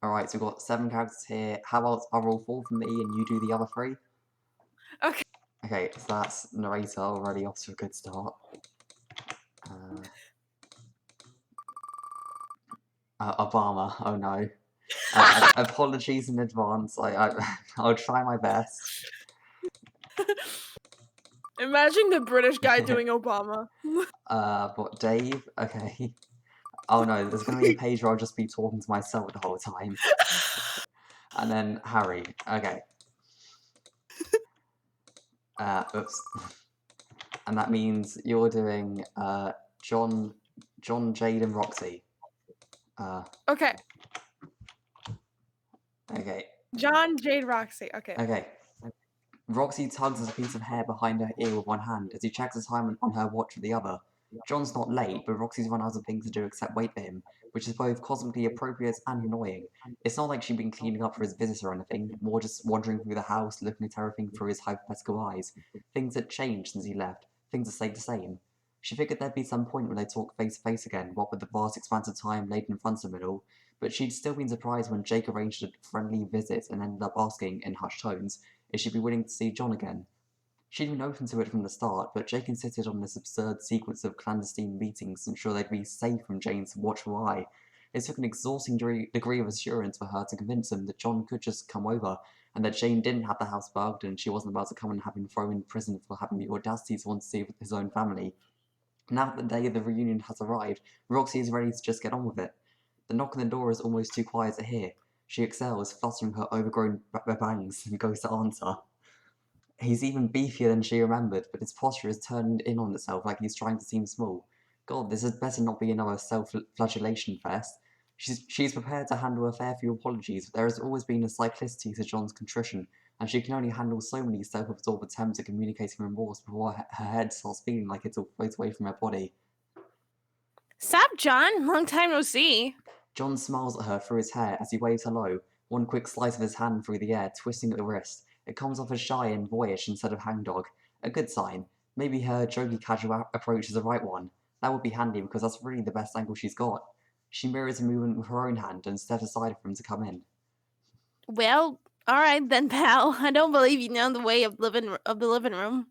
Alright, so we've got 7 characters here. How about I roll 4 for me and you do the other 3? Okay. Okay, so that's narrator already off to a good start. Obama, oh no. Apologies in advance, I'll try my best. Imagine the British guy doing Obama. But Dave, okay. Oh no, there's gonna be a page where I'll just be talking to myself the whole time. And then Harry, okay. Oops. And that means you're doing John, Jade, and Roxy. Okay. Okay. John, Jade, Roxy. Okay. Okay. Roxy tugs at a piece of hair behind her ear with one hand as he checks the time on her watch with the other. John's not late, but Roxy's run out of things to do except wait for him, which is both cosmically appropriate and annoying. It's not like she'd been cleaning up for his visit or anything, more just wandering through the house, looking at everything through his hypothetical eyes. Things had changed since he left, things had stayed the same. She figured there'd be some point when they talk face to face again, what with the vast expanse of time laid in front of them all, but she'd still been surprised when Jake arranged a friendly visit and ended up asking, in hushed tones, if she'd be willing to see John again. She'd been open to it from the start, but Jake insisted on this absurd sequence of clandestine meetings to ensure they'd be safe from Jane's watchful eye. It took an exhausting degree of assurance for her to convince him that John could just come over, and that Jane didn't have the house bugged and she wasn't about to come and have him thrown in prison for having the audacity to want to see his own family. Now that the day of the reunion has arrived, Roxy is ready to just get on with it. The knock on the door is almost too quiet to hear. She exhales, fluttering her overgrown bangs, and goes to answer. He's even beefier than she remembered, but his posture has turned in on itself like he's trying to seem small. God, this had better not be another self-flagellation fest. She's prepared to handle a fair few apologies, but there has always been a cyclicity to John's contrition, and she can only handle so many self-absorbed attempts at communicating remorse before her head starts feeling like it's all floats away from her body. Sup, John? Long time no see. John smiles at her through his hair as he waves hello, one quick slice of his hand through the air, twisting at the wrist. It comes off as shy and boyish instead of hangdog. A good sign. Maybe her jokey casual approach is the right one. That would be handy because that's really the best angle she's got. She mirrors a movement with her own hand and steps aside for him to come in. Well, alright then, pal. I don't believe you know the way of the living room.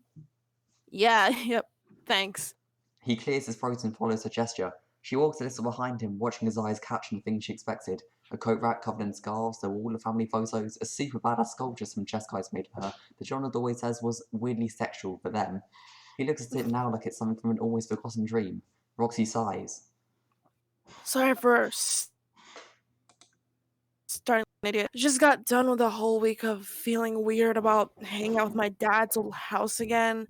Yeah, yep, thanks. He clears his throat and follows her gesture. She walks a little behind him, watching his eyes catching the things she expected. A coat rack covered in scarves, a wall of family photos, a super badass sculpture some chess guys made for her that John had always says was weirdly sexual for them. He looks at it now like it's something from an almost forgotten dream. Roxy sighs. Sorry for starting an idiot. Just got done with a whole week of feeling weird about hanging out with my dad's old house again.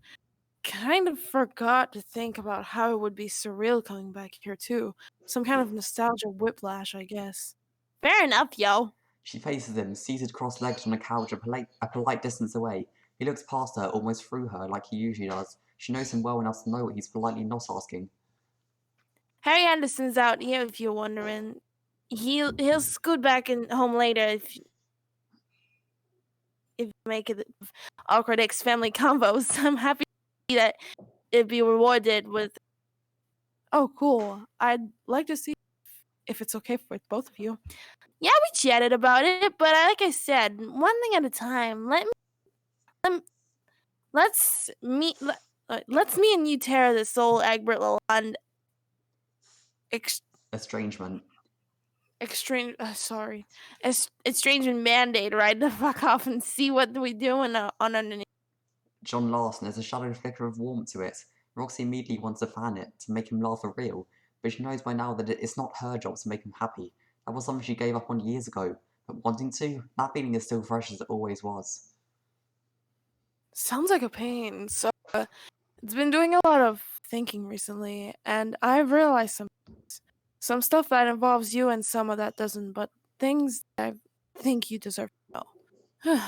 Kind of forgot to think about how it would be surreal coming back here too. Some kind of nostalgia whiplash, I guess. Fair enough, yo. She faces him, seated cross-legged on a couch a polite distance away. He looks past her, almost through her, like he usually does. She knows him well enough to know what he's politely not asking. Harry Anderson's out here, if you're wondering. He'll scoot back home later if you make it awkward ex-family combos. I'm happy that it'd be rewarded with. Oh, cool. I'd like to see if it's okay with both of you. Yeah, we chatted about it, but like I said, one thing at a time. Let's me and you tear this old Egbert Lalonde Estrangement. estrangement mandate, right? To fuck off and see what we do on underneath. John laughs and there's a shadow flicker of warmth to it. Roxy immediately wants to fan it, to make him laugh for real, but she knows by now that it's not her job to make him happy. That was something she gave up on years ago, but wanting to, that feeling is still fresh as it always was. Sounds like a pain. So, it's been doing a lot of thinking recently, and I've realized some stuff that involves you and some of that doesn't, but things I think you deserve to know.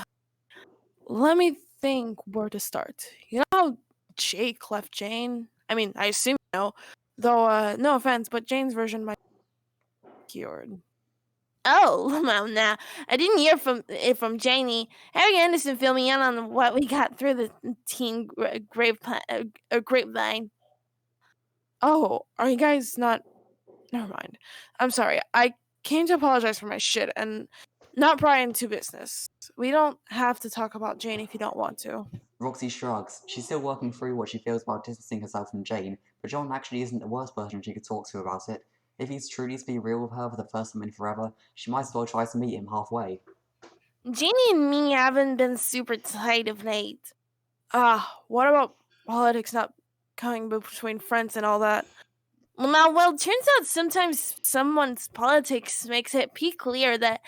Let me think where to start. You know how Jake left Jane? I mean, I assume you know, though, no offense, but Jane's version might be cured. Oh, well, nah. I didn't hear from Janie. Harry Anderson filled me in on what we got through the teen grapevine. Oh, are you guys not? Never mind. I'm sorry. I came to apologize for my shit and not pry into business. We don't have to talk about Jane if you don't want to. Roxy shrugs. She's still working through what she feels about distancing herself from Jane, but John actually isn't the worst person she could talk to about it. If he's truly to be real with her for the first time in forever, she might as well try to meet him halfway. Jeannie and me haven't been super tight of late. What about politics not coming between friends and all that? Well, it turns out sometimes someone's politics makes it pretty clear that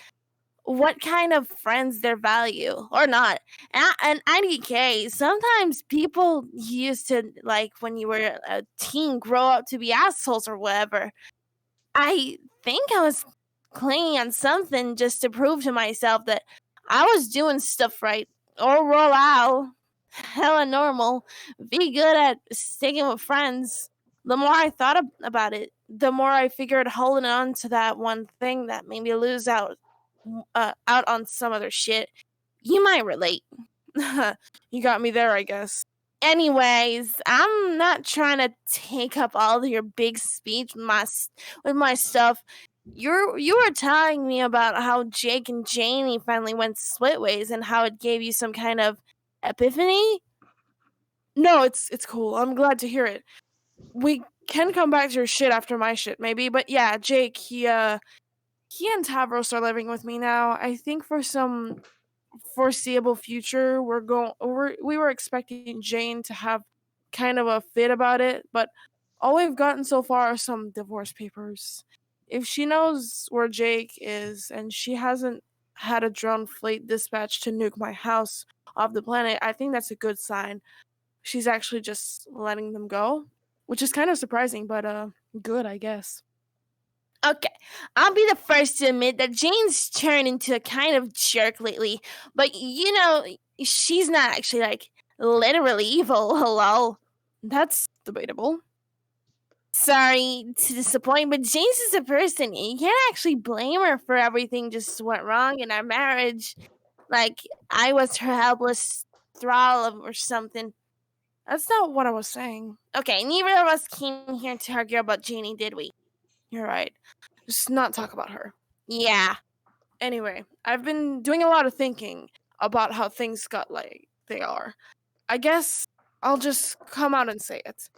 what kind of friends they value or not. And IDK, sometimes people used to, like, when you were a teen, grow up to be assholes or whatever. I think I was clinging on something just to prove to myself that I was doing stuff right. Or roll out. Hella normal. Be good at sticking with friends. The more I thought about it, the more I figured holding on to that one thing that made me lose out on some other shit. You might relate. You got me there, I guess. Anyways, I'm not trying to take up all of your big speech with my stuff. You were telling me about how Jake and Janie finally went split ways and how it gave you some kind of epiphany. No, it's cool. I'm glad to hear it. We can come back to your shit after my shit, maybe. But yeah, Jake, he and Tavros are living with me now. I think for some foreseeable future, we were expecting Jane to have kind of a fit about it, but all we've gotten so far are some divorce papers. If she knows where Jake is and she hasn't had a drone fleet dispatched to nuke my house off the planet, I think that's a good sign. She's actually just letting them go, which is kind of surprising, but good, I guess. Okay, I'll be the first to admit that Jane's turned into a kind of jerk lately, but she's not actually, like, literally evil, hello. That's debatable. Sorry to disappoint, but Jane's is a person. You can't actually blame her for everything just went wrong in our marriage. Like, I was her helpless thrall or something. That's not what I was saying. Okay, neither of us came here to argue about Janie, did we? You're right. Just not talk about her. Yeah. Anyway, I've been doing a lot of thinking about how things got like they are. I guess I'll just come out and say it.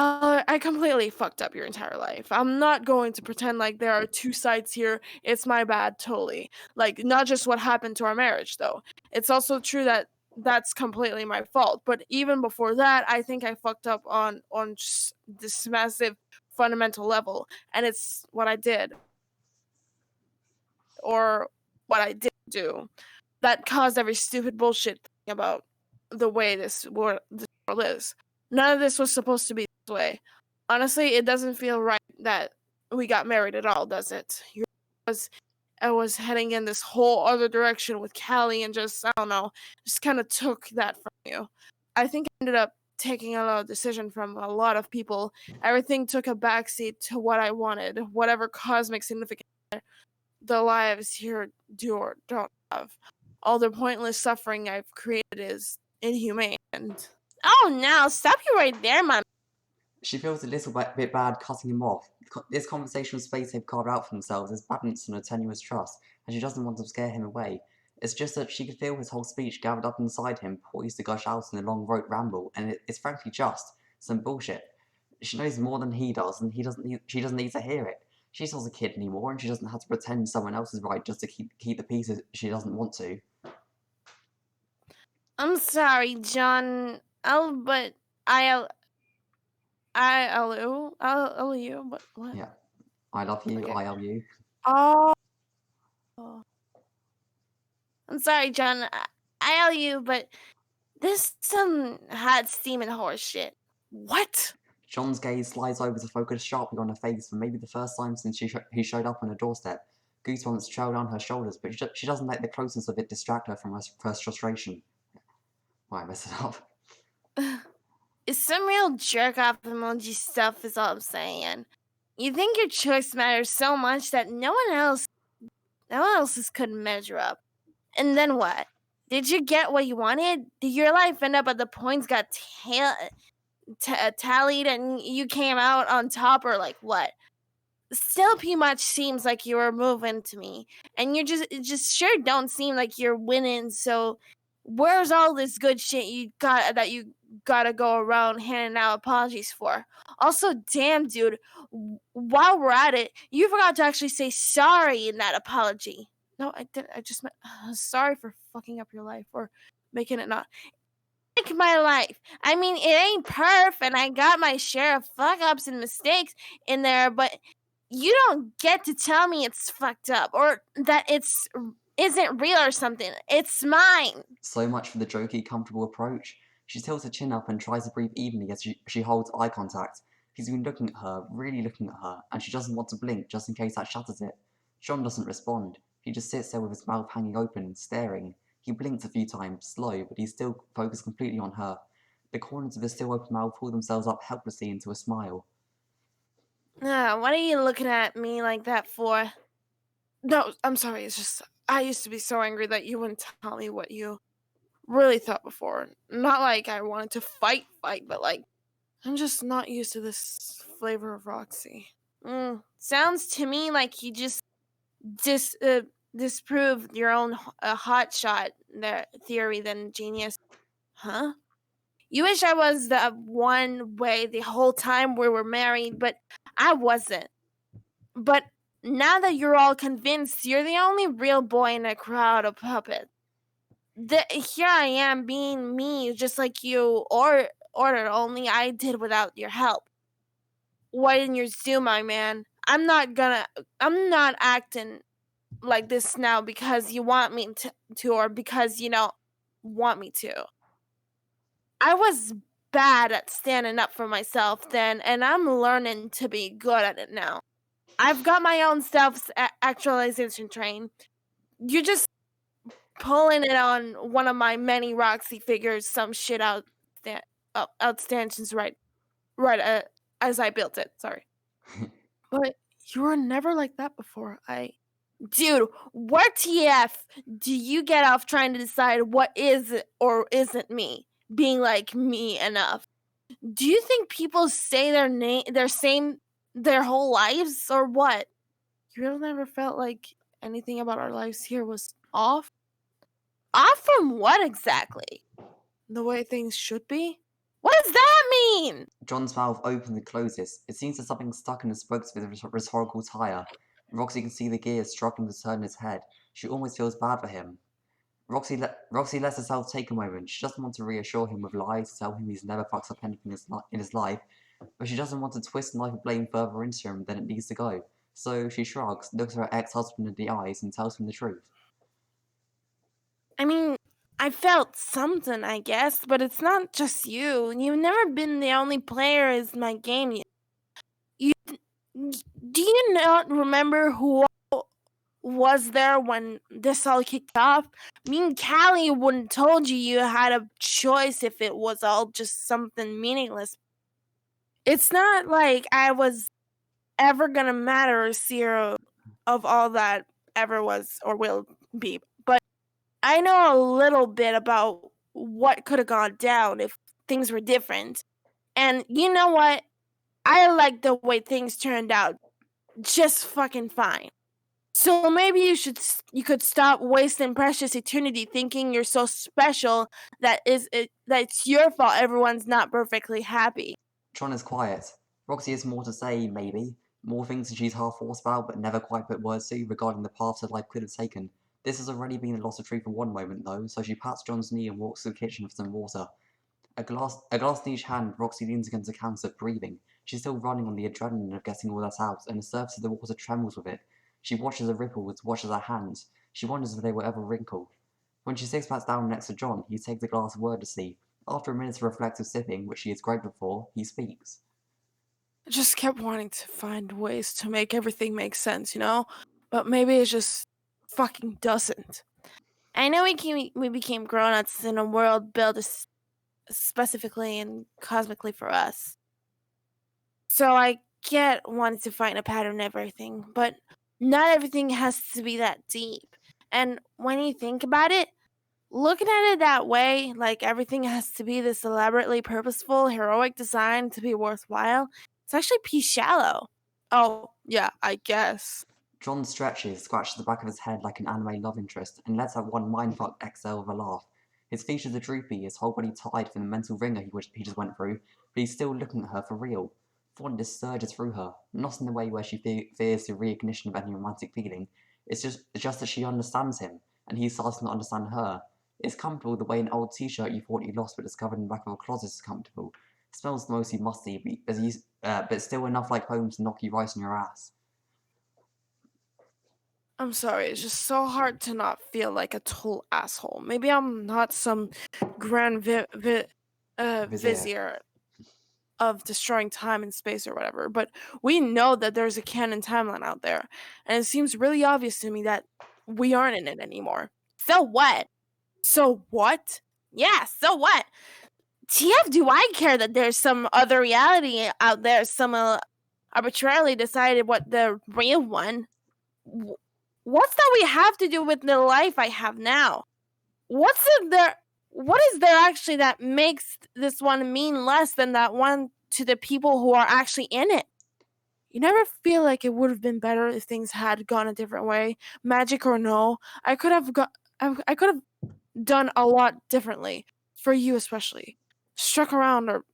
I completely fucked up your entire life. I'm not going to pretend like there are two sides here. It's my bad, totally. Like, not just what happened to our marriage, though. It's also true that that's completely my fault. But even before that, I think I fucked up on just this massive fundamental level, and it's what I did or what I didn't do that caused every stupid bullshit thing about the way this world is. None of this was supposed to be this way. Honestly, it doesn't feel right that we got married at all, does it? I was heading in this whole other direction with Callie and just, I don't know, just kind of took that from you. I think I ended up taking a lot of decision from a lot of people. Everything took a backseat to what I wanted, whatever cosmic significance the lives here do or don't have. All the pointless suffering I've created is inhumane. And oh, now stop you right there, man. She feels a little bit bad cutting him off. This conversational space they've carved out for themselves is balanced on a tenuous trust, and she doesn't want to scare him away. It's just that she could feel his whole speech gathered up inside him, poised to gush out in a long rote ramble, and it's frankly just some bullshit. She knows more than he does, and she doesn't need to hear it. She's not a kid anymore, and she doesn't have to pretend someone else is right just to keep the peace she doesn't want to. I'm sorry, John. But I'll you, but what? Yeah. I love you, Okay. I love you. Oh, I'm sorry, John. I'll you, but this some hot steaming horse shit. What? John's gaze slides over to focus sharply on her face for maybe the first time since he showed up on her doorstep. Goosebumps trail down her shoulders, but she doesn't let the closeness of it distract her from her frustration. Why, I messed it up. It's some real jerk off emoji stuff, is all I'm saying. You think your choice matters so much that no one else's could measure up. And then what? Did you get what you wanted? Did your life end up at the points got tallied and you came out on top, or like what? still pretty much seems like you were moving to me, and it just sure don't seem like you're winning. So where's all this good shit you gotta go around handing out apologies for? Also, damn dude, while we're at it, you forgot to actually say sorry in that apology. No, I did. I just meant sorry for fucking up your life or making it not like my life. I mean, it ain't perf, and I got my share of fuck ups and mistakes in there, but you don't get to tell me it's fucked up or that isn't real or something. It's mine. So much for the jokey, comfortable approach. She tilts her chin up and tries to breathe evenly as she holds eye contact. He's been looking at her, really looking at her, and she doesn't want to blink just in case that shatters it. John doesn't respond. He just sits there with his mouth hanging open, staring. He blinks a few times, slow, but he's still focused completely on her. The corners of his still open mouth pull themselves up helplessly into a smile. What are you looking at me like that for? No, I'm sorry. It's just I used to be so angry that you wouldn't tell me what you really thought before. Not like I wanted to fight, but like I'm just not used to this flavor of Roxy. Sounds to me like you just dis disproved your own hot shot theory. Then genius, huh? You wish I was the one way the whole time we were married, but I wasn't. But now that you're all convinced, you're the only real boy in a crowd of puppets. Here I am being me, just like you ordered, only I did without your help. Why didn't you do, my man? I'm not acting like this now because you want me to or because you don't want me to. I was bad at standing up for myself then, and I'm learning to be good at it now. I've got my own self actualization train. You're just pulling it on one of my many Roxy figures, some shit outstantions right as I built it. Sorry, but you were never like that before. Dude, what TF do you get off trying to decide what is or isn't me? Being like me enough. Do you think people say their same their whole lives or what? You really never felt like anything about our lives here was off? Off from what exactly? The way things should be? What does that mean? John's mouth opens and closes. It seems there's something stuck in his spokes of his rhetorical tire. Roxy can see the gears struggling to turn his head. She almost feels bad for him. Roxy lets herself take a moment. She doesn't want to reassure him with lies to tell him he's never fucked up anything in his life, but she doesn't want to twist the knife of blame further into him than it needs to go. So she shrugs, looks her ex-husband in the eyes, and tells him the truth. I mean, I felt something, I guess, but it's not just you. You've never been the only player in my game. You do you not remember who was there when this all kicked off? Me and Callie wouldn't told you had a choice if it was all just something meaningless. It's not like I was ever gonna matter a zero of all that ever was or will be. But I know a little bit about what could have gone down if things were different. And you know what? I like the way things turned out just fucking fine. So maybe you could stop wasting precious eternity thinking you're so special that it's your fault everyone's not perfectly happy. John is quiet. Roxy has more to say, maybe. More things than she's half forced about, but never quite put words to regarding the paths her life could have taken. This has already been a loss of truth for one moment, though, so she pats John's knee and walks to the kitchen for some water. A glass in each hand, Roxy leans against the counter, breathing. She's still running on the adrenaline of getting all that out, and the surface of the water trembles with it. She watches the ripples, watches her hands. She wonders if they will ever wrinkle. When she sits back down next to John, he takes a glass wordlessly. After a minute of reflective sipping, which he is grateful for, he speaks. I just kept wanting to find ways to make everything make sense, you know? But maybe it just fucking doesn't. I know we became grown-ups in a world built specifically and cosmically for us. So I get wanting to find a pattern in everything, but not everything has to be that deep. And when you think about it, looking at it that way, like everything has to be this elaborately purposeful, heroic design to be worthwhile, it's actually pretty shallow. Oh, yeah, I guess. John stretches, scratches the back of his head like an anime love interest, and lets out one mindfuck exhale with a laugh. His features are droopy, his whole body tired from the mental ringer he just went through, but he's still looking at her for real. Fondness surges through her, not in the way where she fears the reignition of any romantic feeling. It's just that she understands him, and he's starting to understand her. It's comfortable the way an old t-shirt you thought you lost but discovered in the back of a closet is comfortable. It smells mostly musty, but still enough like home to knock you right on your ass. I'm sorry, it's just so hard to not feel like a total asshole. Maybe I'm not some grand Vizier. vizier of destroying time and space or whatever, but we know that there's a canon timeline out there, and it seems really obvious to me that we aren't in it anymore. So what? So what? Yeah, so what? TF do I care that there's some other reality out there, some arbitrarily decided what the real one. What's that we have to do with the life I have now? What's in there? What is there actually that makes this one mean less than that one to the people who are actually in it? You never feel like it would have been better if things had gone a different way, magic or no. I could have done a lot differently for you, especially. Struck around or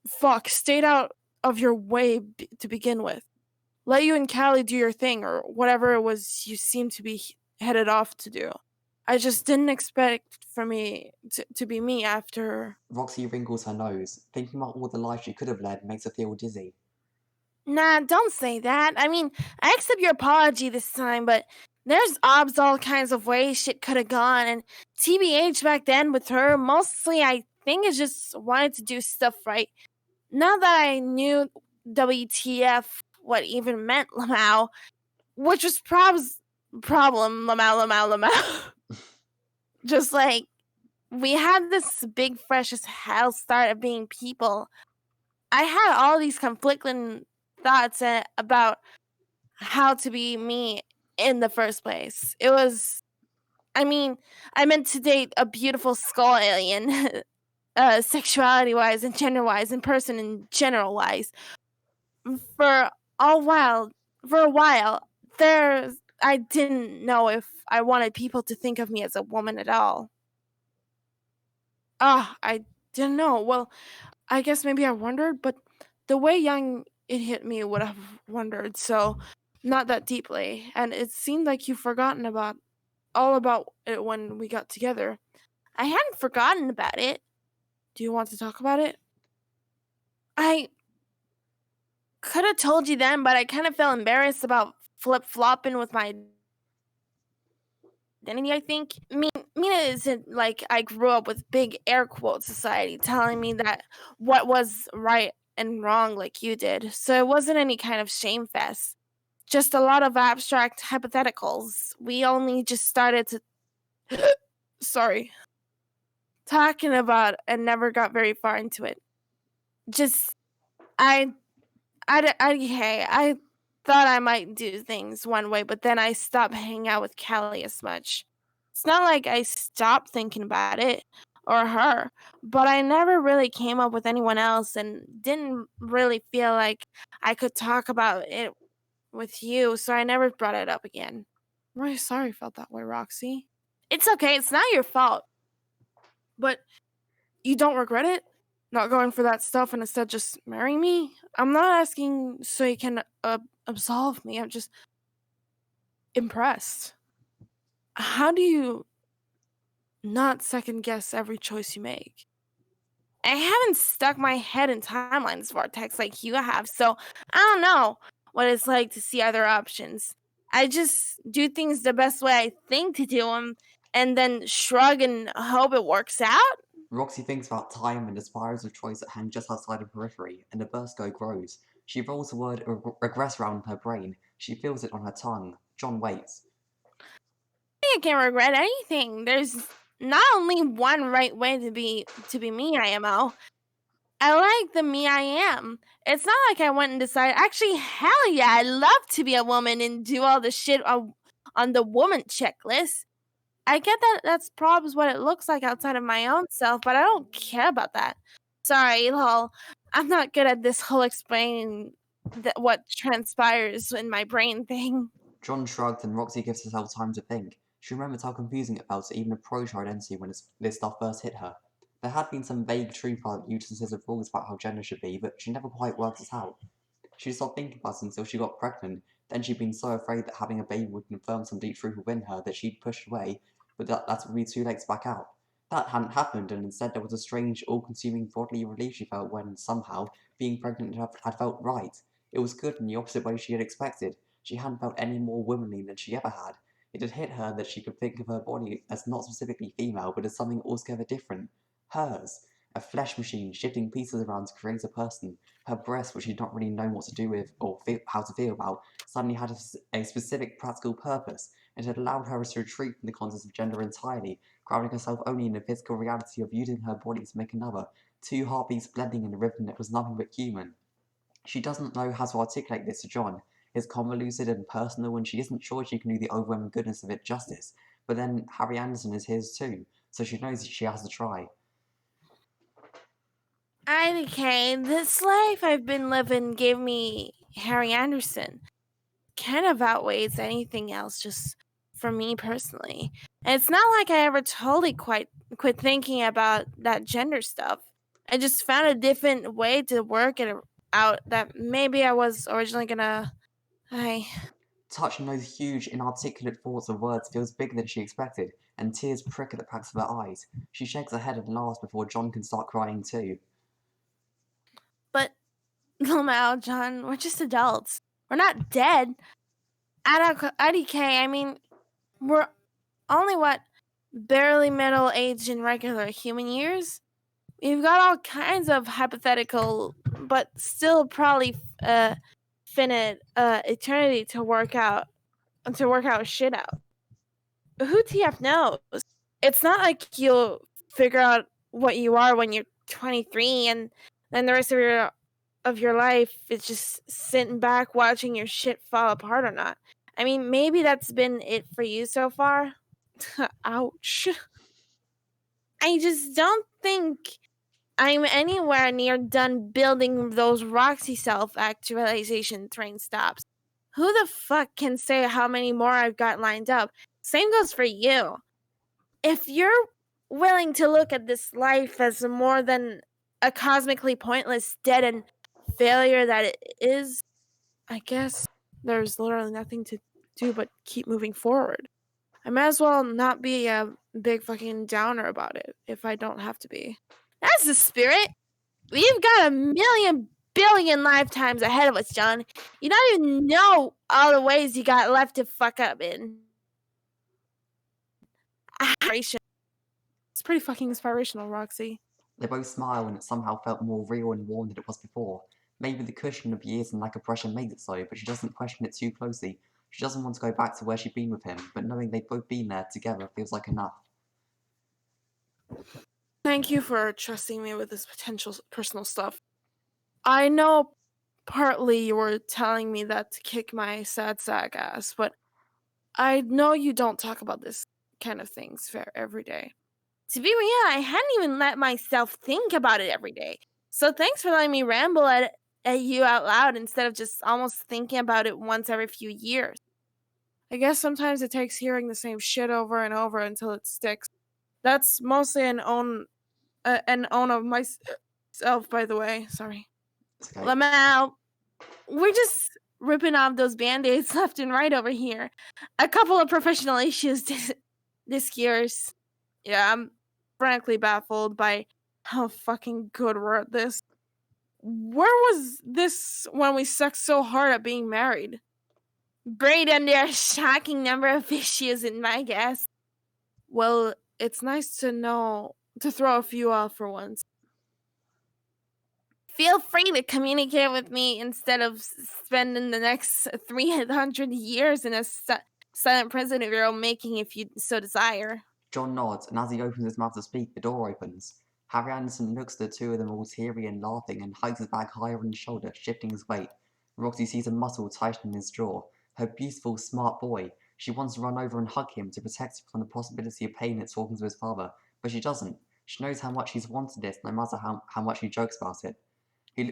stayed out of your way to begin with. Let you and Callie do your thing or whatever it was you seemed to be headed off to do. I just didn't expect for me to be me after. Roxy wrinkles her nose. Thinking about all the life she could have led makes her feel dizzy. Nah, don't say that. I mean, I accept your apology this time, but there's obs all kinds of ways shit could have gone, and TBH back then with her, mostly I think it just wanted to do stuff right. Now that I knew WTF what even meant Lamau, which was problem Lamau. Just like we had this big fresh as hell start of being people. I had all these conflicting thoughts about how to be me in the first place. It was, I mean, I meant to date a beautiful skull alien, sexuality wise and gender wise, and person in general wise. For a while, for a while, I didn't know if I wanted people to think of me as a woman at all. I didn't know. Well, I guess maybe I wondered, but the way young it hit me would have wondered, so not that deeply. And it seemed like you've forgotten about all about it when we got together. I hadn't forgotten about it. Do you want to talk about it? I could have told you then, but I kind of felt embarrassed about flip flopping with my identity, I think. Mina isn't like I grew up with big air quote society telling me that what was right and wrong like you did. So it wasn't any kind of shame fest. Just a lot of abstract hypotheticals. We only just started to sorry, talking about and never got very far into it. Just I hey, I thought I might do things one way, but then I stopped hanging out with Callie as much. It's not like I stopped thinking about it or her, but I never really came up with anyone else and didn't really feel like I could talk about it with you, so I never brought it up again. I'm really sorry you felt that way, Roxy. It's okay, it's not your fault. But you don't regret it? Not going for that stuff and instead just marrying me? I'm not asking so you can absolve me. I'm just impressed. How do you not second guess every choice you make? I haven't stuck my head in timelines vortex like you have, so I don't know what it's like to see other options. I just do things the best way I think to do them and then shrug and hope it works out. Roxy thinks about time and the spirals of choice that hang just outside her periphery, and the burst grows. She rolls the word regress around in her brain. She feels it on her tongue. John waits. I can't regret anything. There's not only one right way to be me, IMO. I like the me I am. It's not like I went and decided, actually, hell yeah, I'd love to be a woman and do all the shit on the woman checklist. I get that that's probably what it looks like outside of my own self, but I don't care about that. Sorry, lol. I'm not good at this whole explaining what transpires in my brain thing. John shrugged and Roxy gives herself time to think. She remembers how confusing it felt to even approach her identity when this stuff first hit her. There had been some vague truth about instances of rules about how gender should be, but she never quite worked it out. She stopped thinking about it until she got pregnant. Then she'd been so afraid that having a baby would confirm some deep truth within her that she'd pushed away, but that would be too late to back out. That hadn't happened, and instead there was a strange, all-consuming bodily relief she felt when, somehow, being pregnant had felt right. It was good in the opposite way she had expected. She hadn't felt any more womanly than she ever had. It had hit her that she could think of her body as not specifically female, but as something altogether different. Hers. A flesh machine shifting pieces around to create a person. Her breast, which she'd not really known what to do with or how to feel about, suddenly had a specific practical purpose. It had allowed her to retreat from the concept of gender entirely, grounding herself only in the physical reality of using her body to make another, two heartbeats blending in a rhythm that was nothing but human. She doesn't know how to articulate this to John. It's convoluted and personal, and she isn't sure she can do the overwhelming goodness of it justice. But then Harry Anderson is his too, so she knows she has to try. IDK, this life I've been living gave me Harry Anderson. Kind of outweighs anything else just for me personally. And it's not like I ever totally quit thinking about that gender stuff. I just found a different way to work it out that maybe I was originally gonna. Touching those huge, inarticulate thoughts of words feels bigger than she expected, and tears prick at the backs of her eyes. She shakes her head and laughs before John can start crying too. But no, John, we're just adults. We're not dead. IDK, I mean, we're only barely middle aged in regular human years. We've got all kinds of hypothetical, but still probably finite eternity to work out shit out. Who TF knows? It's not like you'll figure out what you are when you're 23, and then the rest of your life is just sitting back watching your shit fall apart or not. I mean, maybe that's been it for you so far. Ouch. I just don't think I'm anywhere near done building those Roxy self-actualization train stops. Who the fuck can say how many more I've got lined up? Same goes for you. If you're willing to look at this life as more than a cosmically pointless dead end failure that it is, I guess there's literally nothing to do but keep moving forward. I might as well not be a big fucking downer about it if I don't have to be. That's the spirit. We've got a million billion lifetimes ahead of us, John. You don't even know all the ways you got left to fuck up in. It's pretty fucking inspirational, Roxy. They both smile, and it somehow felt more real and warm than it was before. Maybe the cushion of years and lack of pressure made it so, but she doesn't question it too closely. She doesn't want to go back to where she'd been with him, but knowing they've both been there together feels like enough. Thank you for trusting me with this potential personal stuff. I know partly you were telling me that to kick my sad sack ass, but I know you don't talk about this kind of things every day. To be real, I hadn't even let myself think about it every day. So thanks for letting me ramble at you out loud instead of just almost thinking about it once every few years. I guess sometimes it takes hearing the same shit over and over until it sticks. That's mostly an own of myself, by the way. Sorry. Okay. Lamau, we're just ripping off those band-aids left and right over here. A couple of professional issues this year's. Yeah, I'm frankly baffled by how fucking good we're at this. Where was this when we sucked so hard at being married? Buried under a shocking number of issues in my guess. Well, it's nice to throw a few out for once. Feel free to communicate with me instead of spending the next 300 years in a silent prison of your own making if you so desire. John nods, and as he opens his mouth to speak, the door opens. Harry Anderson looks at the two of them all teary and laughing and hikes his bag higher on his shoulder, shifting his weight. Roxy sees a muscle tighten in his jaw. Her beautiful, smart boy. She wants to run over and hug him to protect him from the possibility of pain at talking to his father, but she doesn't. She knows how much he's wanted this, no matter how much he jokes about it.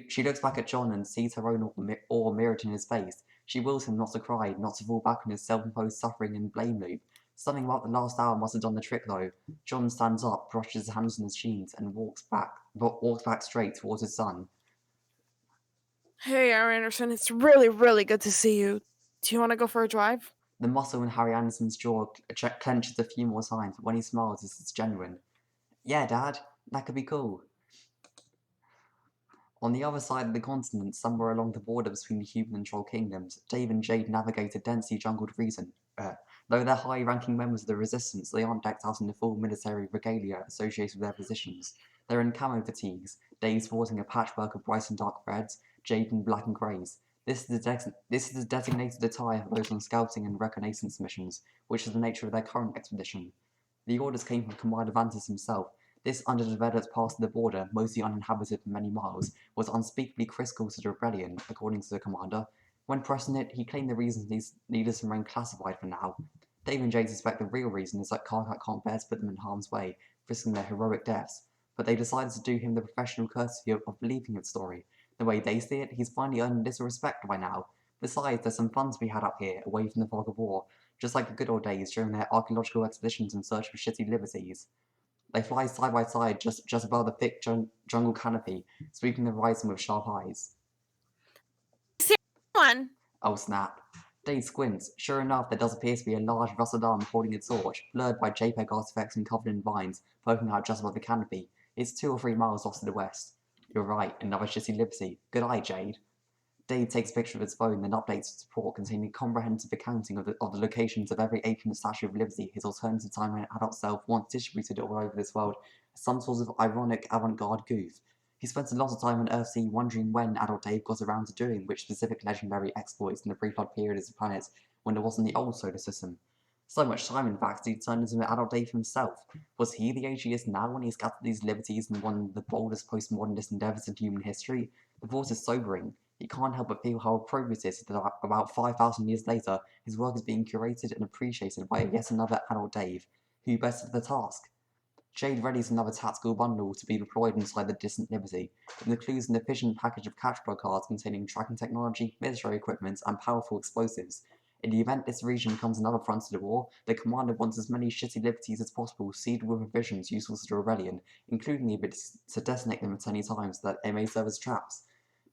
She looks back at John and sees her own awe mirrored in his face. She wills him not to cry, not to fall back on his self-imposed suffering and blame loop. Something about the last hour must have done the trick, though. John stands up, brushes his hands on his jeans, and walks back straight towards his son. Hey, Aaron Anderson, it's really, really good to see you. Do you want to go for a drive? The muscle in Harry Anderson's jaw clenches a few more times, but when he smiles, it's genuine. Yeah, Dad, that could be cool. On the other side of the continent, somewhere along the border between the human and troll kingdoms, Dave and Jade navigate a densely jungled region. Though they're high-ranking members of the Resistance, they aren't decked out in the full military regalia associated with their positions. They're in camo fatigues, Dave sporting a patchwork of bright and dark reds, Jade in black and greys. This is the designated attire for those on scouting and reconnaissance missions, which is the nature of their current expedition. The orders came from Commander Vantis himself. This underdeveloped part of the border, mostly uninhabited for many miles, was unspeakably critical to the rebellion, according to the commander. When pressed on it, he claimed the reasons these leaders remain classified for now. Dave and Jade suspect the real reason is that Karkat can't bear to put them in harm's way, risking their heroic deaths, but they decided to do him the professional courtesy of believing his story. The way they see it, he's finally earned little respect by now. Besides, there's some fun to be had up here, away from the fog of war, just like the good old days during their archaeological expeditions in search for shitty liberties. They fly side by side just above the thick jungle canopy, sweeping the horizon with sharp eyes. See one. Oh snap. Dave squints. Sure enough, there does appear to be a large rusted arm holding a torch, blurred by JPEG artifacts and covered in vines, poking out just above the canopy. It's 2 or 3 miles off to the west. You're right, another shitty liberty. Good eye, Jade. Dave takes a picture of his phone, then updates its report containing a comprehensive accounting of the locations of every ancient Statue of Liberty his alternative timeline adult self once distributed all over this world as some sort of ironic avant-garde goof. He spends a lot of time on Earthsea wondering when adult Dave got around to doing which specific legendary exploits in the pre-flood period of the planet when there wasn't the old solar system. So much time, in fact, he turned into adult Dave himself. Was he the age he is now when he scattered these liberties in one of the boldest postmodernist endeavours in human history? The thought is sobering. He can't help but feel how appropriate it is that about 5,000 years later, his work is being curated and appreciated by yet another adult Dave. Who best at the task? Jade readies another tactical bundle to be deployed inside the distant Liberty. It includes an efficient package of catchplug cards containing tracking technology, military equipment, and powerful explosives. In the event this region becomes another front to the war, the commander wants as many shitty liberties as possible seeded with provisions useful to the rebellion, including the ability to detonate them at any time so that they may serve as traps.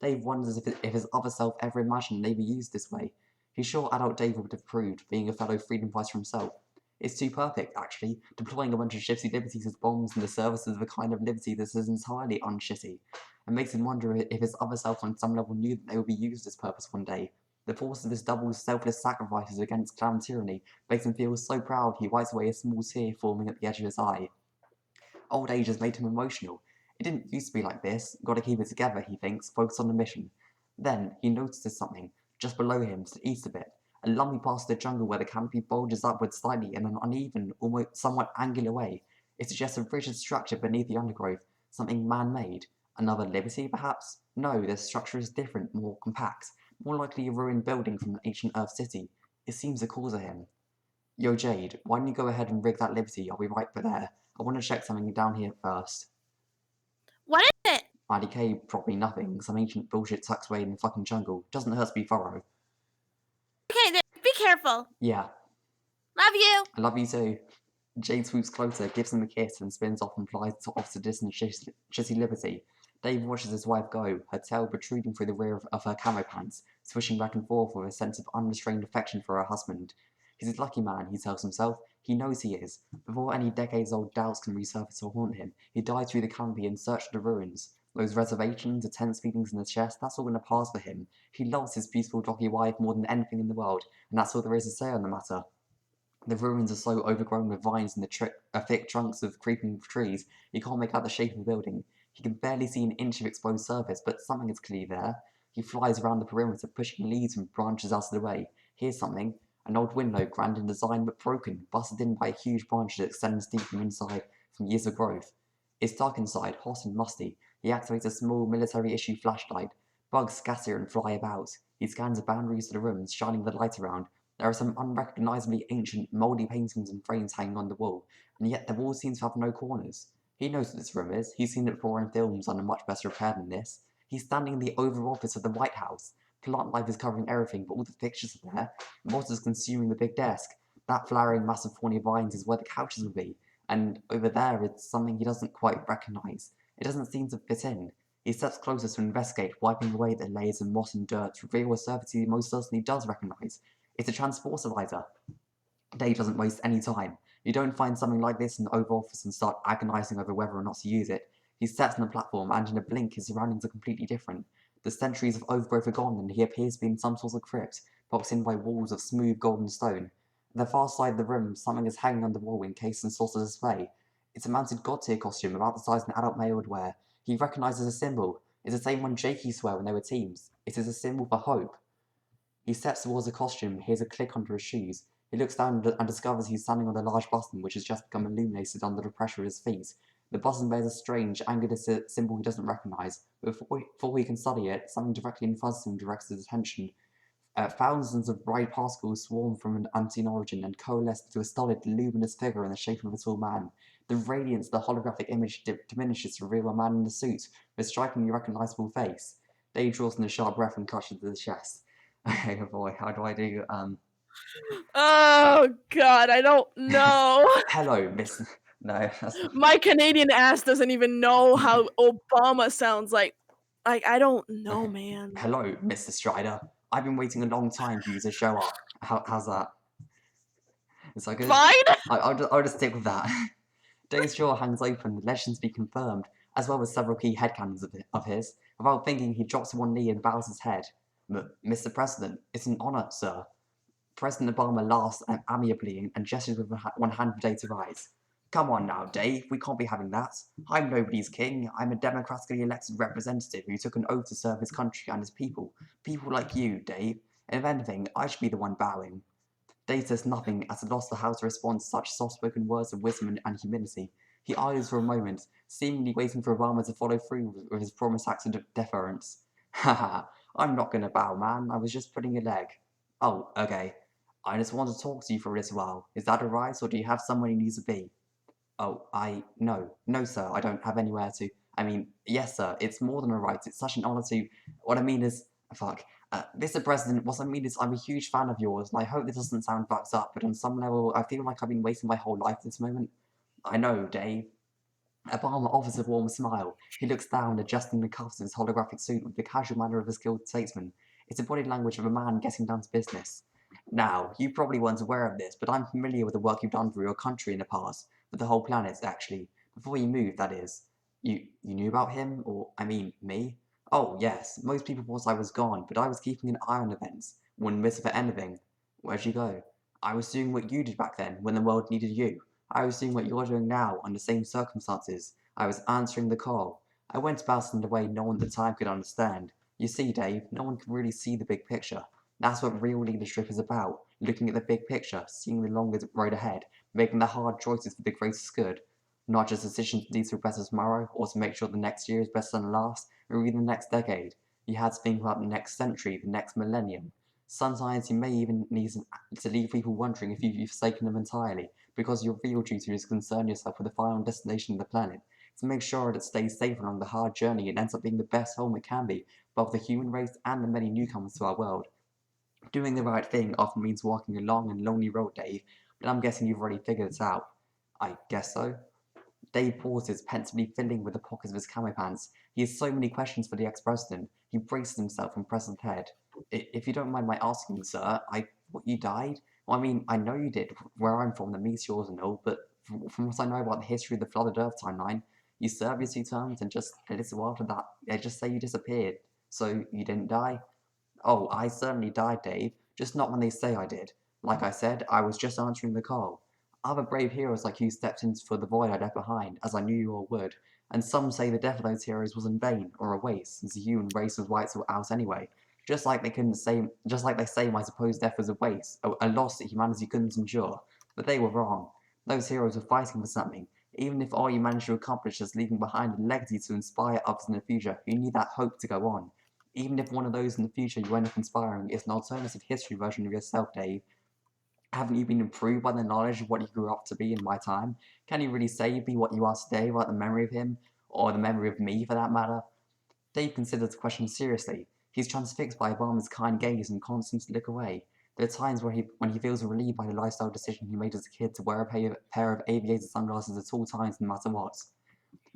Dave wonders if his other self ever imagined they be used this way. He's sure adult Dave would have approved, being a fellow freedom fighter himself. It's too perfect, actually, deploying a bunch of shitty liberties as bombs in the service of a kind of liberty that is entirely unshitty, and makes him wonder if his other self on some level knew that they would be used as purpose one day. The force of this double selfless sacrifices against clan tyranny makes him feel so proud he wipes away a small tear forming at the edge of his eye. Old age has made him emotional. It didn't used to be like this. Gotta keep it together, he thinks, focused on the mission. Then, he notices something, just below him, to the east a bit. A lumpy part of the jungle where the canopy bulges upwards slightly in an uneven, almost somewhat angular way. It suggests a rigid structure beneath the undergrowth, something man-made. Another liberty, perhaps? No, the structure is different, more compact. More likely a ruined building from an ancient Earth city. It seems to call to him. Yo, Jade, why don't you go ahead and rig that liberty? I'll be right there. I want to check something down here first. What is it? IDK, probably nothing. Some ancient bullshit tucked away in the fucking jungle. Doesn't hurt to be thorough. Okay, then be careful. Yeah. Love you. I love you too. Jade swoops closer, gives him a kiss, and spins off and flies off to distant shitty liberty. Dave watches his wife go, her tail protruding through the rear of her camo pants, swishing back and forth with a sense of unrestrained affection for her husband. He's a lucky man, he tells himself. He knows he is. Before any decades-old doubts can resurface or haunt him, he died through the canopy in search of the ruins. Those reservations, the tense feelings in his chest, that's all in the past for him. He loves his peaceful, docky wife more than anything in the world, and that's all there is to say on the matter. The ruins are so overgrown with vines and the thick trunks of creeping trees, you can't make out the shape of the building. He can barely see an inch of exposed surface, but something is clearly there. He flies around the perimeter, pushing leaves and branches out of the way. Here's something. An old window, grand in design but broken, busted in by a huge branch that extends deep from inside from years of growth. It's dark inside, hot and musty. He activates a small military-issue flashlight. Bugs scatter and fly about. He scans the boundaries of the rooms, shining the light around. There are some unrecognisably ancient, mouldy paintings and frames hanging on the wall, and yet the wall seems to have no corners. He knows what this room is. He's seen it before in films under much better repair than this. He's standing in the Oval Office of the White House. Plant life is covering everything, but all the pictures are there. Moss is consuming the big desk. That flowering mass of thorny vines is where the couches will be. And over there, it's something he doesn't quite recognize. It doesn't seem to fit in. He steps closer to investigate, wiping away the layers of moss and dirt to reveal a surface he most certainly does recognize. It's a transportalizer. Dave doesn't waste any time. You don't find something like this in the Oval Office and start agonizing over whether or not to use it. He steps on the platform, and in a blink his surroundings are completely different. The centuries of overgrowth are gone, and he appears to be in some sort of crypt, boxed in by walls of smooth golden stone. At the far side of the room, something is hanging on the wall encased in sort of display. It's a mounted god-tier costume about the size an adult male would wear. He recognizes a symbol. It's the same one Jake used to wear when they were teams. It is a symbol for hope. He steps towards the costume, hears a click under his shoes. He looks down and discovers he's standing on a large button which has just become illuminated under the pressure of his feet. The button bears a strange, angular symbol he doesn't recognize, but before he can study it, something directly in front of him directs his attention. Thousands of bright particles swarm from an unseen origin and coalesce into a stolid, luminous figure in the shape of a tall man. The radiance of the holographic image diminishes to reveal a man in a suit with a strikingly recognizable face. Dave draws in a sharp breath and clutches his chest. Okay, oh boy, how do I do, Oh God, I don't know. hello, Miss... No, that's not... My Canadian ass doesn't even know how Obama sounds like. I don't know, man. Hello, Mr. Strider. I've been waiting a long time for you to show up. How's that? Is that good? Fine. I'll just stick with that. Dave's jaw hangs open, the legends be confirmed, as well as several key headcanons of his. Without thinking, he drops to one knee and bows his head. Mr. President, it's an honor, sir. President Obama laughs amiably and gestures with one hand for Dave to rise. Come on now, Dave, we can't be having that. I'm nobody's king. I'm a democratically elected representative who took an oath to serve his country and his people. People like you, Dave. And if anything, I should be the one bowing. Dave says nothing, at a loss for how to respond to such soft-spoken words of wisdom and humility. He idles for a moment, seemingly waiting for Obama to follow through with his promised act of deference. Haha, I'm not gonna bow, man. I was just putting a leg. Oh, okay. I just want to talk to you for a little while. Is that alright, or do you have somewhere you need to be? Oh, no, sir, I don't have anywhere to. I mean, yes, sir, it's more than alright. It's such an honor to. What I mean is, fuck. Mr. President, what I mean is, I'm a huge fan of yours, and I hope this doesn't sound fucked up, but on some level, I feel like I've been wasting my whole life at this moment. I know, Dave. Obama offers a warm smile. He looks down, adjusting the cuffs of his holographic suit with the casual manner of a skilled statesman. It's the body language of a man getting down to business. Now, you probably weren't aware of this, but I'm familiar with the work you've done for your country in the past, for the whole planet, actually. Before you moved, that is. You knew about him? Or, I mean, me? Oh, yes, most people thought I was gone, but I was keeping an eye on events. Wouldn't miss it for anything. Where'd you go? I was doing what you did back then, when the world needed you. I was doing what you're doing now, under the same circumstances. I was answering the call. I went about it in a way no one at the time could understand. You see, Dave, no one can really see the big picture. That's what real leadership is about, looking at the big picture, seeing the longer road ahead, making the hard choices for the greatest good. Not just decisions to lead to a better tomorrow, or to make sure the next year is better than the last, or even the next decade. You have to think about the next century, the next millennium. Sometimes you may even need to leave people wondering if you've forsaken them entirely, because your real duty is to concern yourself with the final destination of the planet, to make sure it stays safe along the hard journey and ends up being the best home it can be, both the human race and the many newcomers to our world. Doing the right thing often means walking a long and lonely road, Dave, but I'm guessing you've already figured it out. I guess so. Dave pauses, pensively fiddling with the pockets of his camo pants. He has so many questions for the ex-president. He braces himself and presses his head. If you don't mind my asking, sir, what, you died? Well, I mean, I know you did, where I'm from, the meteors and all, but from what I know about the history of the flooded Earth timeline, you serve your 2 terms and just a little after that, they just say you disappeared. So, you didn't die? Oh, I certainly died, Dave, just not when they say I did. Like I said, I was just answering the call. Other brave heroes like you stepped in for the void I left behind, as I knew you all would, and some say the death of those heroes was in vain, or a waste, since the human race was wiped out anyway. Just like they say my supposed death was a waste, a loss that humanity couldn't endure. But they were wrong. Those heroes were fighting for something, even if all you managed to accomplish is leaving behind a legacy to inspire others in the future who need that hope to go on. Even if one of those in the future you end up inspiring is an alternative history version of yourself, Dave. Haven't you been improved by the knowledge of what you grew up to be in my time? Can you really say you'd be what you are today without the memory of him, or the memory of me for that matter? Dave considers the question seriously. He's transfixed by Obama's kind gaze and can't seem to look away. There are times when he feels relieved by the lifestyle decision he made as a kid to wear a pair of aviator sunglasses at all times, no matter what.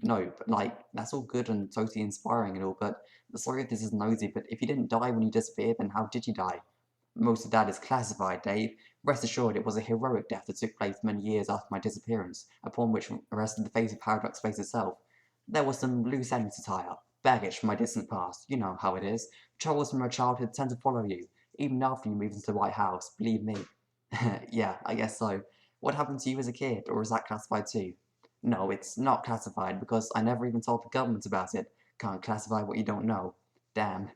No, but like, that's all good and totally inspiring and all, but the story of this is nosy, but if you didn't die when you disappeared, then how did you die? Most of that is classified, Dave. Rest assured it was a heroic death that took place many years after my disappearance, upon which rested the fate of Paradox Space itself. There were some loose ends to tie up, baggage from my distant past, you know how it is. Troubles from your childhood tend to follow you, even after you move into the White House, believe me. Yeah, I guess so. What happened to you as a kid, or is that classified too? No, it's not classified because I never even told the government about it. Can't classify what you don't know. Damn.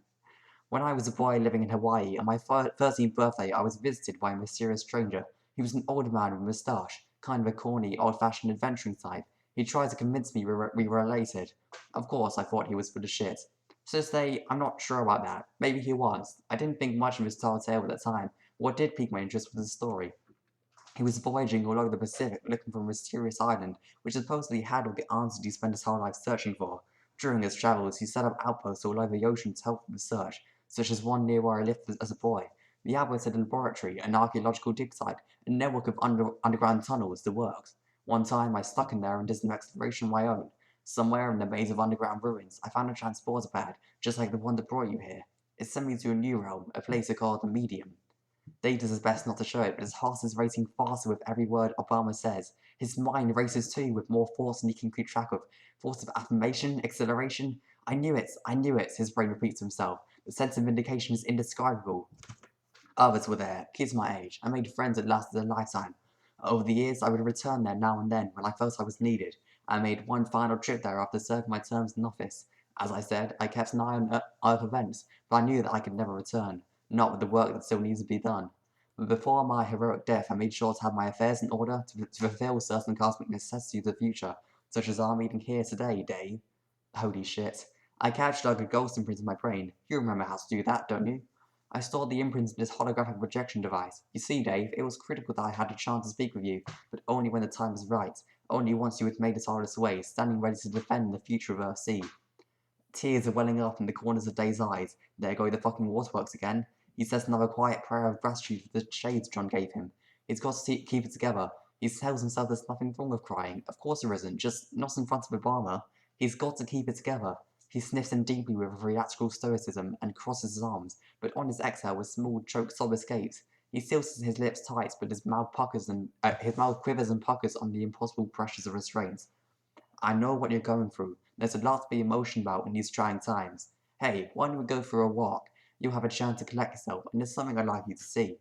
When I was a boy living in Hawaii, on my 13th birthday, I was visited by a mysterious stranger. He was an older man with a moustache, kind of a corny, old-fashioned adventuring type. He tried to convince me we were related. Of course, I thought he was full of shit. So to say, I'm not sure about that. Maybe he was. I didn't think much of his tall tale at the time. What did pique my interest was the story. He was voyaging all over the Pacific looking for a mysterious island, which supposedly had all the answers he spent his whole life searching for. During his travels, he set up outposts all over the ocean to help with the search, such as one near where I lived as a boy. The outpost had a laboratory, an archaeological dig site, a network of underground tunnels, the works. One time, I stuck in there and did some exploration of my own. Somewhere in the maze of underground ruins, I found a transporter pad, just like the one that brought you here. It sent me to a new realm, a place called the Medium. Dave does his best not to show it, but his heart is racing faster with every word Obama says. His mind races too, with more force than he can keep track of. Force of affirmation, acceleration. I knew it, his brain repeats to himself. The sense of vindication is indescribable. Others were there, kids my age. I made friends that lasted a lifetime. Over the years, I would return there now and then when I felt I was needed. I made one final trip there after serving my terms in office. As I said, I kept an eye on Earth events, but I knew that I could never return, not with the work that still needs to be done. But before my heroic death, I made sure to have my affairs in order to fulfill certain cosmic necessities of the future, such as our meeting here today, Dave. Holy shit. I catched a ghost imprint in my brain. You remember how to do that, don't you? I stored the imprints in this holographic projection device. You see, Dave, it was critical that I had a chance to speak with you, but only when the time was right. Only once you had made it all this way, standing ready to defend the future of Earthsea. Tears are welling up in the corners of Dave's eyes. There go the fucking waterworks again. He says another quiet prayer of gratitude for the shades John gave him. He's got to keep it together. He tells himself there's nothing wrong with crying. Of course there isn't, just not in front of Obama. He's got to keep it together. He sniffs in deeply with a theatrical stoicism and crosses his arms, but on his exhale a small choked sob escapes. He seals his lips tight, but his mouth quivers and puckers on the impossible pressures of restraint. I know what you're going through. There's a lot to be emotional about in these trying times. Hey, why don't we go for a walk? You'll have a chance to collect yourself, and there's something I'd like you to see.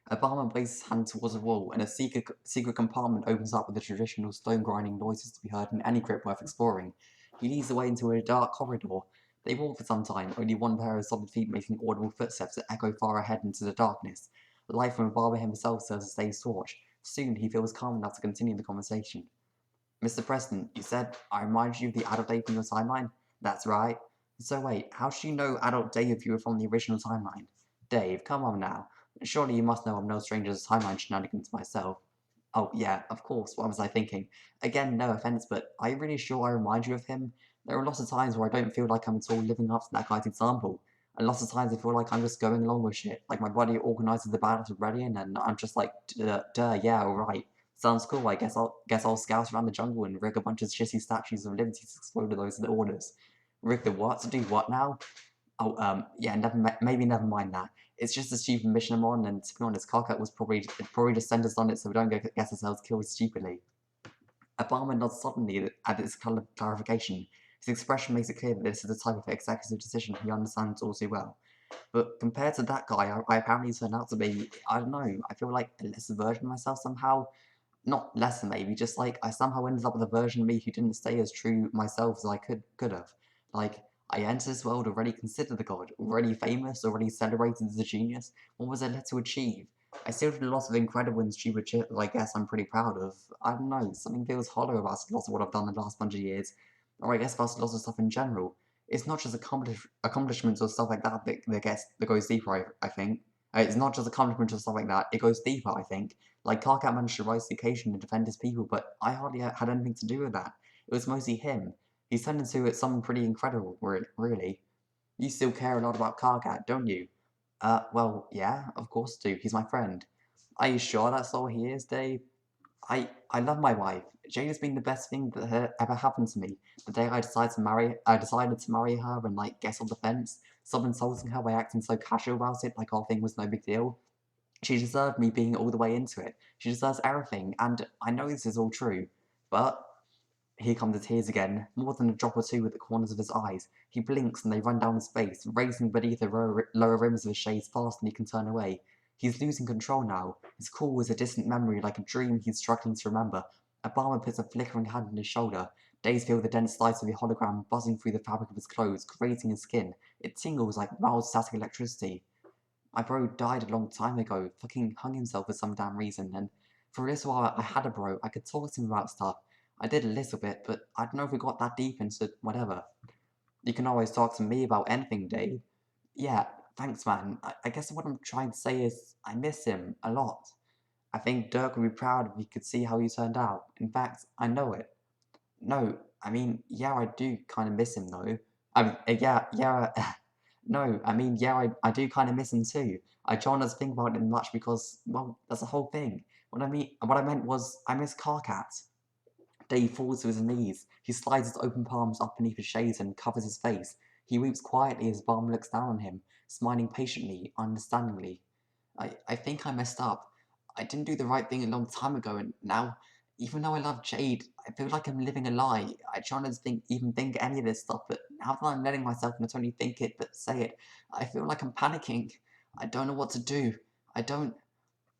Obama places his hand towards a wall, and a secret compartment opens up with the traditional stone grinding noises to be heard in any crypt worth exploring. He leads the way into a dark corridor. They walk for some time, only one pair of solid feet making audible footsteps that echo far ahead into the darkness. The light from Obama himself serves as Dave's torch. Soon he feels calm enough to continue the conversation. Mr. Preston, you said I reminded you of the adult Dave from your timeline? That's right. So wait, how should you know adult Dave if you were from the original timeline? Dave, come on now. Surely you must know I'm no stranger to timeline shenanigans myself. Oh, yeah, of course, what was I thinking? Again, no offense, but are you really sure I remind you of him? There are lots of times where I don't feel like I'm at all living up to that guy's example. And lots of times I feel like I'm just going along with shit. Like my body organizes the Battle of Rebellion and I'm just like, duh, yeah, alright. Sounds cool, I guess I'll scout around the jungle and rig a bunch of shitty statues of liberty to explode those are the orders. Rig the what? To do what now? Oh, yeah, maybe never mind that. It's just a stupid mission I'm on, and to be honest, Karkat was probably just sent us on it so we don't get ourselves killed stupidly. Obama nods suddenly at this clarification. His expression makes it clear that this is the type of executive decision he understands all too well. But compared to that guy, I apparently turned out to be, I don't know, I feel like a lesser version of myself somehow. Not lesser maybe, just like I somehow ended up with a version of me who didn't stay as true myself as I could have. Like, I entered this world already considered a god, already famous, already celebrated as a genius. What was there left to achieve? I still did a lot of incredible and stupid shit that I guess I'm pretty proud of. I don't know, something feels hollow about a lot of what I've done in the last bunch of years. Or I guess about a lot of stuff in general. It's not just accomplishments or stuff like that goes deeper, I think. It's not just accomplishments or stuff like that, it goes deeper, I think. Like, Karkat managed to rise to the occasion and defend his people, but I hardly had anything to do with that. It was mostly him. He's turned into something pretty incredible, really. You still care a lot about Kargat, don't you? Well, yeah, of course I do. He's my friend. Are you sure that's all he is, Dave? I love my wife. Jade has been the best thing that ever happened to me. The day I decided to marry her and get off the fence, stop insulting her by acting so casual about it, like our thing was no big deal. She deserved me being all the way into it. She deserves everything, and I know this is all true. But here come the tears again, more than a drop or two at the corners of his eyes. He blinks and they run down his face, racing beneath the lower rims of his shades faster than he can turn away. He's losing control now. His call is a distant memory, like a dream he's struggling to remember. Obama puts a flickering hand on his shoulder. Days feel the dense light of the hologram buzzing through the fabric of his clothes, grazing his skin. It tingles like mild static electricity. My bro died a long time ago, fucking hung himself for some damn reason, and for a little while I had a bro, I could talk to him about stuff. I did a little bit, but I don't know if we got that deep into whatever. You can always talk to me about anything, Dave. Yeah, thanks, man. I guess what I'm trying to say is I miss him a lot. I think Dirk would be proud if he could see how he turned out. In fact, I know it. No, I mean, yeah, I do kind of miss him though. Yeah. No, I mean, yeah, I do kind of miss him too. I try not to think about him much because, well, that's the whole thing. What I meant was, I miss Carcat. Dave falls to his knees. He slides his open palms up beneath his shades and covers his face. He weeps quietly as Balm looks down on him, smiling patiently, understandingly. I think I messed up. I didn't do the right thing a long time ago, and now, even though I love Jade, I feel like I'm living a lie. I try not to even think any of this stuff, but now that I'm letting myself not only think it, but say it, I feel like I'm panicking. I don't know what to do. I don't.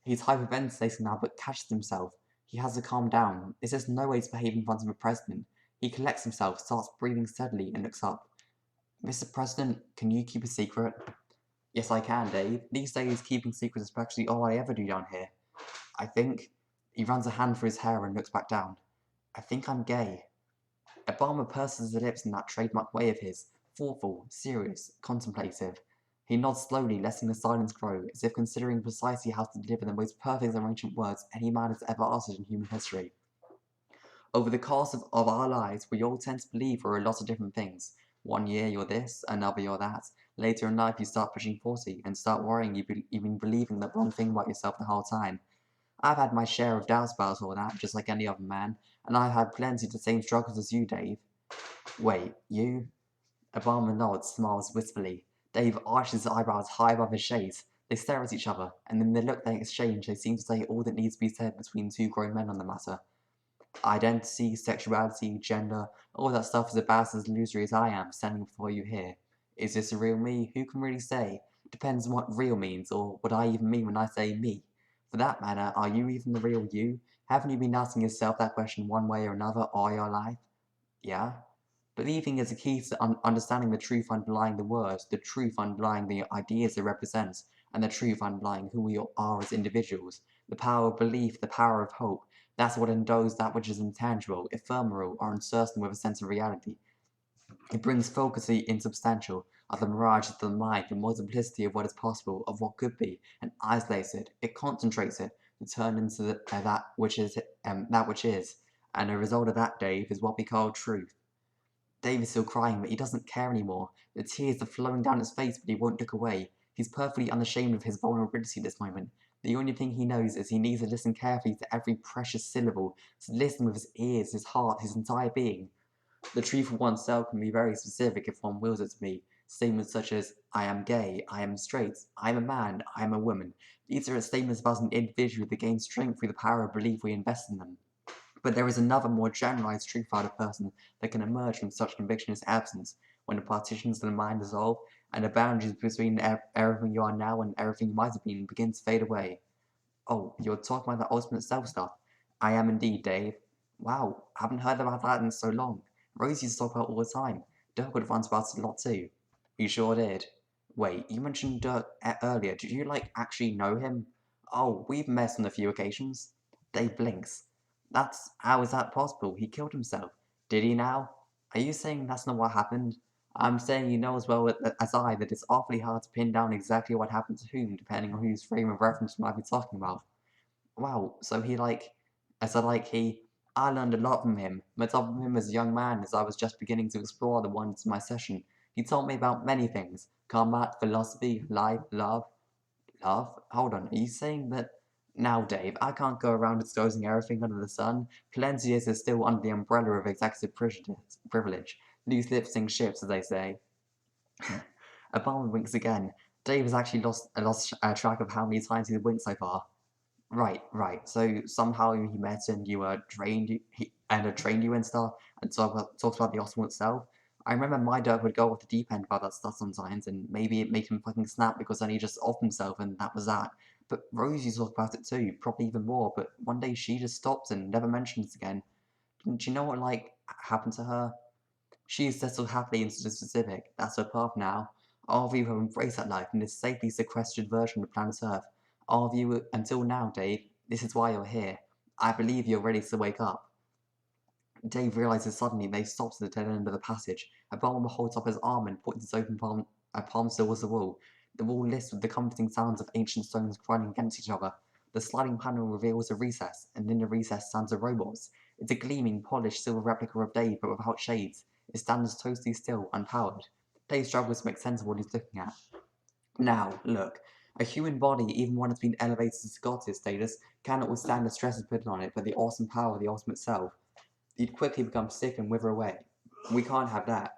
He's hyperventilating now, but catches himself. He has to calm down. This is no way to behave in front of a president. He collects himself, starts breathing steadily, and looks up. Mr. President, can you keep a secret? Yes, I can, Dave. These days, keeping secrets is practically all I ever do down here. I think. He runs a hand through his hair and looks back down. I think I'm gay. Obama purses his lips in that trademark way of his, thoughtful, serious, contemplative. He nods slowly, letting the silence grow, as if considering precisely how to deliver the most perfect arrangement words any man has ever uttered in human history. Over the course of our lives, we all tend to believe we're a lot of different things. One year you're this, another you're that. Later in life you start pushing 40 and start worrying you've been believing the wrong thing about yourself the whole time. I've had my share of doubts about all that, just like any other man, and I've had plenty of the same struggles as you, Dave. Wait, you? Obama nods, smiles wistfully. Dave arches his eyebrows high above his shades. They stare at each other, and in the look they exchange, they seem to say all that needs to be said between two grown men on the matter. Identity, sexuality, gender, all that stuff is about as illusory as I am standing before you here. Is this a real me? Who can really say? Depends on what real means, or what I even mean when I say me. For that matter, are you even the real you? Haven't you been asking yourself that question one way or another all your life? Yeah? Believing is a key to understanding the truth underlying the words, the truth underlying the ideas they represent, and the truth underlying who we are as individuals. The power of belief, the power of hope. That's what endows that which is intangible, ephemeral, or uncertain with a sense of reality. It brings focus to the insubstantial, of the mirage of the mind, the multiplicity of what is possible, of what could be, and isolates it. It concentrates it to turn into that which is, and the result of that, Dave, is what we call truth. Dave is still crying, but he doesn't care anymore. The tears are flowing down his face, but he won't look away. He's perfectly unashamed of his vulnerability at this moment. The only thing he knows is he needs to listen carefully to every precious syllable, to listen with his ears, his heart, his entire being. The truth of oneself can be very specific if one wills it to be. Statements such as, I am gay, I am straight, I am a man, I am a woman. These are statements about an individual that gain strength through the power of belief we invest in them. But there is another, more generalized truth about a person that can emerge from such convictionless absence, when the partitions of the mind dissolve, and the boundaries between everything you are now and everything you might have been begin to fade away. Oh, you're talking about the ultimate self stuff. I am indeed, Dave. Wow, haven't heard about that in so long. Rose used to talk about it all the time. Dirk would have run about it a lot too. You sure did. Wait, you mentioned Dirk earlier. Did you, actually know him? Oh, we've met on a few occasions. Dave blinks. How is that possible? He killed himself. Did he now? Are you saying that's not what happened? I'm saying you know as well as I that it's awfully hard to pin down exactly what happened to whom, depending on whose frame of reference you might be talking about. Wow, so he I learned a lot from him. Met up with him as a young man as I was just beginning to explore the wonders of my session. He taught me about many things. Combat, philosophy, life, love. Love? Hold on, are you saying that... Now, Dave, I can't go around disclosing everything under the sun. Plenty is still under the umbrella of executive privilege. Loose lips sink ships, as they say. Obama winks again. Dave has actually lost track of how many times he's winked so far. Right. So somehow he met and you trained you and stuff, and talked about the hospital itself. I remember my dad would go off the deep end about that stuff sometimes, and maybe it made him fucking snap because then he just off himself, and that was that. But Rosie talked about it too, probably even more. But one day she just stopped and never mentioned it again. Didn't you know what happened to her? She is settled happily into the specific. That's her path now. All of you have embraced that life in this safely sequestered version of planet Earth. All of you until now, Dave. This is why you're here. I believe you're ready to wake up. Dave realizes suddenly they stopped at the dead end of the passage. A barber holds up his arm and points his open palm towards the wall. The wall lists with the comforting sounds of ancient stones grinding against each other. The sliding panel reveals a recess, and in the recess stands a robot. It's a gleaming, polished silver replica of Dave, but without shades. It stands totally still, unpowered. Dave struggles to make sense of what he's looking at. Now, look. A human body, even one that's been elevated to goddess status, cannot withstand the stresses put on it by the awesome power of the ultimate self. You'd quickly become sick and wither away. We can't have that.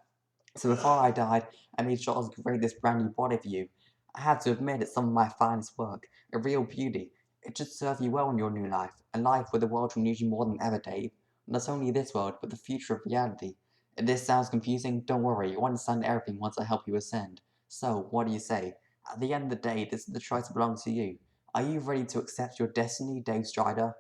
So before I died, I made sure to create this brand new body for you. I had to admit it's some of my finest work, a real beauty. It should serve you well in your new life, a life where the world will need you more than ever, Dave. Not only this world, but the future of reality. If this sounds confusing, don't worry, you'll understand everything once I help you ascend. So, what do you say? At the end of the day, this is the choice that belongs to you. Are you ready to accept your destiny, Dave Strider?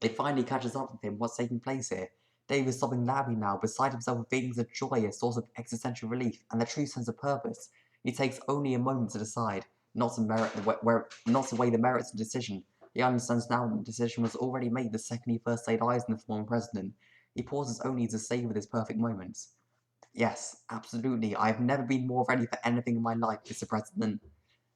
It finally catches up with him what's taking place here. Dave is sobbing loudly now, beside himself with feelings of joy, a source of existential relief, and a true sense of purpose. He takes only a moment to decide, not to weigh the merits of the decision. He understands now that the decision was already made the second he first laid eyes on the former president. He pauses only to savor this perfect moment. Yes, absolutely, I have never been more ready for anything in my life, Mr. President.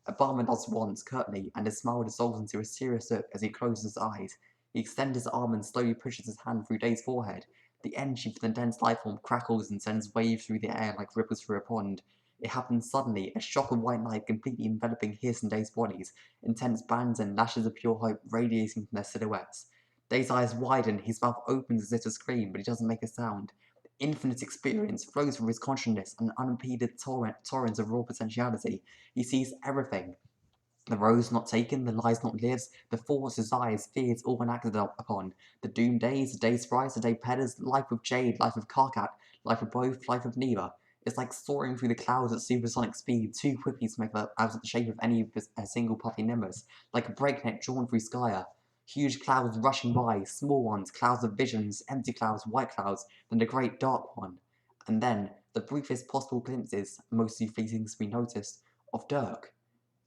Obama nods once, curtly, and his smile dissolves into a serious look as he closes his eyes. He extends his arm and slowly pushes his hand through Dave's forehead. The energy from the dense life form crackles and sends waves through the air like ripples through a pond. It happens suddenly, a shock of white light completely enveloping his and Dave's bodies, intense bands and lashes of pure hope radiating from their silhouettes. Dave's eyes widen, his mouth opens as if to scream, but he doesn't make a sound. Infinite experience flows from his consciousness, an unimpeded torrent of raw potentiality. He sees everything. The rose not taken, the lies not lived, the thoughts, desires, fears all enacted upon. The doomed days, the day sprites, the day pedders, life with Jade, life with Karkat, life with both, life with neither. It's like soaring through the clouds at supersonic speed, too quickly to make out of the shape of a single puffy nimbus, like a breakneck drawn through sky. Huge clouds rushing by, small ones, clouds of visions, empty clouds, white clouds, then the great dark one. And then, the briefest possible glimpses, mostly fleeting to be noticed, of Dirk.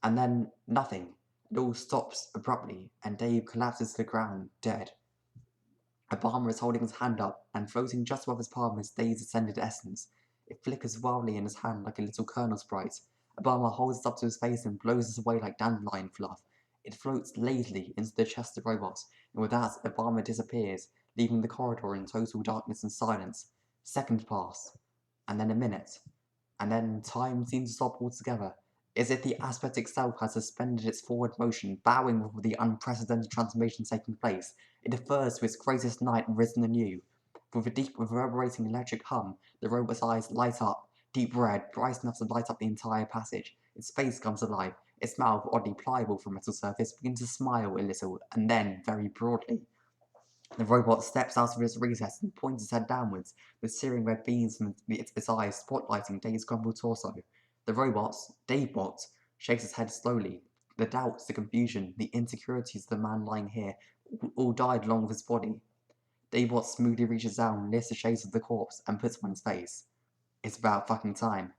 And then nothing. It all stops abruptly, and Dave collapses to the ground, dead. Obama is holding his hand up, and floating just above his palm is Dave's ascended essence. It flickers wildly in his hand like a little kernel sprite. Obama holds it up to his face and blows it away like dandelion fluff. It floats lazily into the chest of the robot, and with that, Obama disappears, leaving the corridor in total darkness and silence. Seconds pass, and then a minute, and then time seems to stop altogether, as if the aspect itself has suspended its forward motion, bowing with the unprecedented transformation taking place. It defers to its greatest night risen anew. With a deep reverberating electric hum, the robot's eyes light up, deep red, bright enough to light up the entire passage. Its face comes alive, its mouth, oddly pliable for a metal surface, begins to smile a little, and then, very broadly. The robot steps out of its recess and points its head downwards, with searing red beams from its eyes spotlighting Dave's crumpled torso. The robot, Davebot, shakes his head slowly. The doubts, the confusion, the insecurities of the man lying here all died along with his body. Davebot smoothly reaches down, lifts the shades of the corpse, and puts one on his face. It's about fucking time.